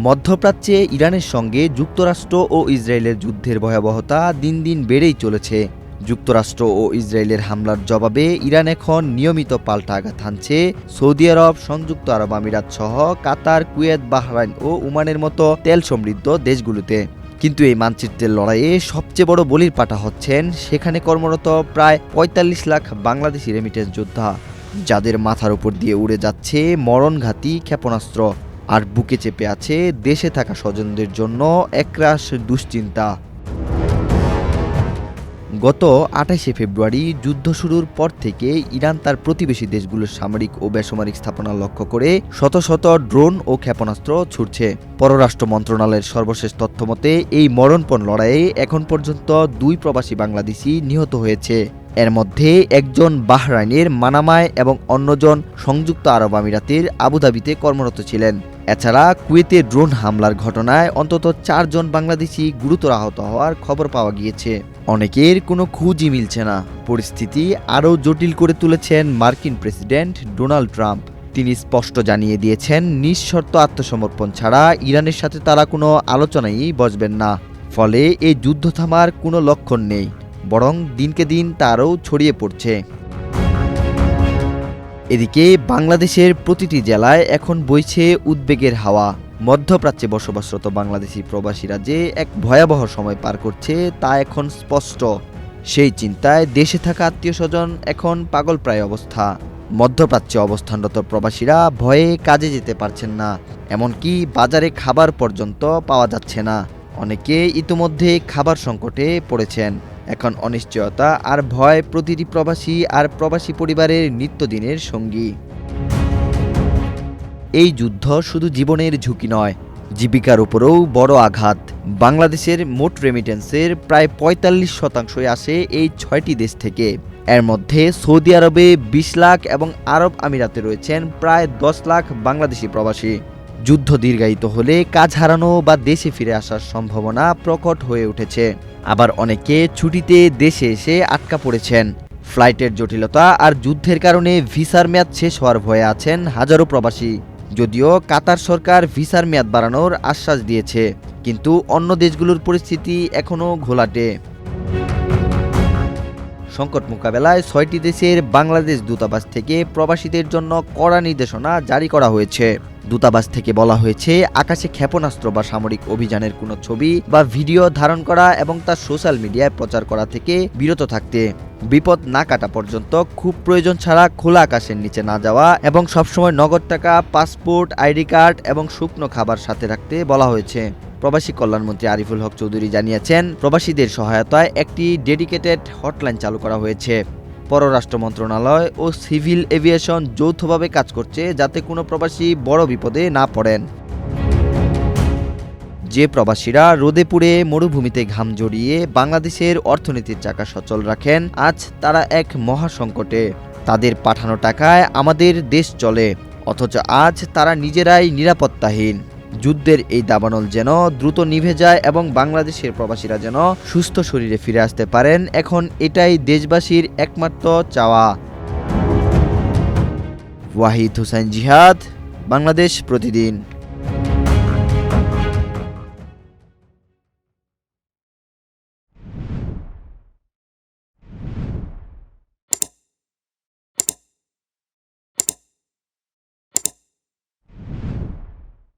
মধ্যপ্রাচ্যে ইরানের সঙ্গে যুক্তরাষ্ট্র ও ইসরায়েলের যুদ্ধের ভয়াবহতা দিন দিন বেড়েই চলেছে। যুক্তরাষ্ট্র ও ইসরায়েলের হামলার জবাবে ইরান এখন নিয়মিত পাল্টা আঘাত হানছে সৌদি আরব, সংযুক্ত আরব আমিরাত সহ কাতার, কুয়েত, বাহরাইন ও ওমানের মতো তেল সমৃদ্ধ দেশগুলোতে। কিন্তু এই মানচিত্রের লড়াইয়ে সবচেয়ে বড় বলির পাঠা হচ্ছেন সেখানে কর্মরত প্রায় ৪৫ লাখ বাংলাদেশি রেমিটেন্স যোদ্ধা, যাদের মাথার উপর দিয়ে উড়ে যাচ্ছে মরণঘাতী ক্ষেপণাস্ত্র, আর বুকে চেপে আছে দেশে থাকা স্বজনদের জন্য একরাশ দুশ্চিন্তা। গত ২৮শে ফেব্রুয়ারি যুদ্ধ শুরুর পর থেকে ইরান তার প্রতিবেশী দেশগুলোর সামরিক ও বেসামরিক স্থাপনা লক্ষ্য করে শত শত ড্রোন ও ক্ষেপণাস্ত্র ছুড়ছে। পররাষ্ট্র মন্ত্রণালয়ের সর্বশেষ তথ্যমতে এই মরণপণ লড়াইয়ে এখন পর্যন্ত ২ প্রবাসী বাংলাদেশি নিহত হয়েছে। এর মধ্যে একজন বাহরাইনের মানামায় এবং অন্যজন সংযুক্ত আরব আমিরাতের আবুধাবিতে কর্মরত ছিলেন। এছাড়া কুয়েতে ড্রোন হামলার ঘটনায় অন্তত ৪ জন বাংলাদেশি গুরুতর আহত হওয়ার খবর পাওয়া গিয়েছে। অনেকের কোনো খুঁজই মিলছে না। পরিস্থিতি আরও জটিল করে তুলেছেন মার্কিন প্রেসিডেন্ট ডোনাল্ড ট্রাম্প। তিনি স্পষ্ট জানিয়ে দিয়েছেন নিঃশর্ত আত্মসমর্পণ ছাড়া ইরানের সাথে তারা কোনো আলোচনায় বসবেন না। ফলে এই যুদ্ধ থামার কোনো লক্ষণ নেই, বরং দিনকে দিন তা আরও ছড়িয়ে পড়ছে। এদিকে বাংলাদেশের প্রতিটি জেলায় এখন বইছে উদ্বেগের হাওয়া। মধ্যপ্রাচ্যে বসবাসরত বাংলাদেশি প্রবাসীরা যে এক ভয়াবহ সময় পার করছে তা এখন স্পষ্ট। সেই চিন্তায় দেশে থাকা আত্মীয়স্বজন এখন পাগলপ্রায় অবস্থা। মধ্যপ্রাচ্যে অবস্থানরত প্রবাসীরা ভয়ে কাজে যেতে পারছেন না, এমনকি বাজারে খাবার পর্যন্ত পাওয়া যাচ্ছে না। অনেকে ইতোমধ্যে খাবার সংকটে পড়েছেন। এখন অনিশ্চয়তা আর ভয় প্রতিটি প্রবাসী আর প্রবাসী পরিবারের নিত্যদিনের সঙ্গী। এই যুদ্ধ শুধু জীবনের ঝুঁকি নয়, জীবিকার উপরেও বড় আঘাত। বাংলাদেশের মোট রেমিটেন্সের প্রায় ৪৫% আসে এই ৬টি দেশ থেকে। এর মধ্যে সৌদি আরবে ২০ লাখ এবং আরব আমিরাতে রয়েছেন প্রায় ১০ লাখ বাংলাদেশি প্রবাসী। যুদ্ধ দীর্ঘায়িত হলে কাজ হারানো বা দেশে ফিরে আসার সম্ভাবনা প্রকট হয়ে উঠেছে। আবার অনেকে ছুটিতে দেশে এসে আটকা পড়েছেন। ফ্লাইটের জটিলতা আর যুদ্ধের কারণে ভিসার মেয়াদ শেষ হওয়ার ভয়ে আছেন হাজারো প্রবাসী। যদিও কাতার সরকার ভিসার মেয়াদ বাড়ানোর আশ্বাস দিয়েছে, কিন্তু অন্য দেশগুলোর পরিস্থিতি এখনও ঘোলাটে। সংকট মোকাবেলায় ৬টি দেশের বাংলাদেশ দূতাবাস থেকে প্রবাসীদের জন্য কড়া নির্দেশনা জারি করা হয়েছে। দূতাবাস থেকে বলা হয়েছে আকাশে ক্ষেপণাস্ত্র বা সামরিক অভিযানের কোনো ছবি বা ভিডিও ধারণ করা এবং তা সোশ্যাল মিডিয়ায় প্রচার করা থেকে বিরত থাকতে, বিপদ না কাটা পর্যন্ত খুব প্রয়োজন ছাড়া খোলা আকাশের নিচে না যাওয়া এবং সবসময় নগদ টাকা, পাসপোর্ট, আইডি কার্ড এবং শুকনো খাবার সাথে রাখতে বলা হয়েছে। প্রবাসী কল্যাণমন্ত্রী আরিফুল হক চৌধুরী জানিয়েছেন, প্রবাসীদের সহায়তায় একটি ডেডিকেটেড হটলাইন চালু করা হয়েছে। পররাষ্ট্র মন্ত্রণালয় ও সিভিল এভিয়েশন যৌথভাবে কাজ করছে যাতে কোনো প্রবাসী বড় বিপদে না পড়েন। যে প্রবাসীরা রোদে পুড়ে মরুভূমিতে ঘাম জড়িয়ে বাংলাদেশের অর্থনীতির চাকা সচল রাখেন, আজ তারা এক মহাসংকটে। তাদের পাঠানো টাকায় আমাদের দেশ চলে, অথচ আজ তারা নিজেরাই নিরাপত্তাহীন। যুদ্ধের এই দাবানল যেন দ্রুত নিভে যায় এবং বাংলাদেশের প্রবাসীরা যেন সুস্থ শরীরে ফিরে আসতে পারেন, এখন এটাই দেশবাসীর একমাত্র চাওয়া। ওয়াহিদ হোসেন জিহাদ, বাংলাদেশ প্রতিদিন।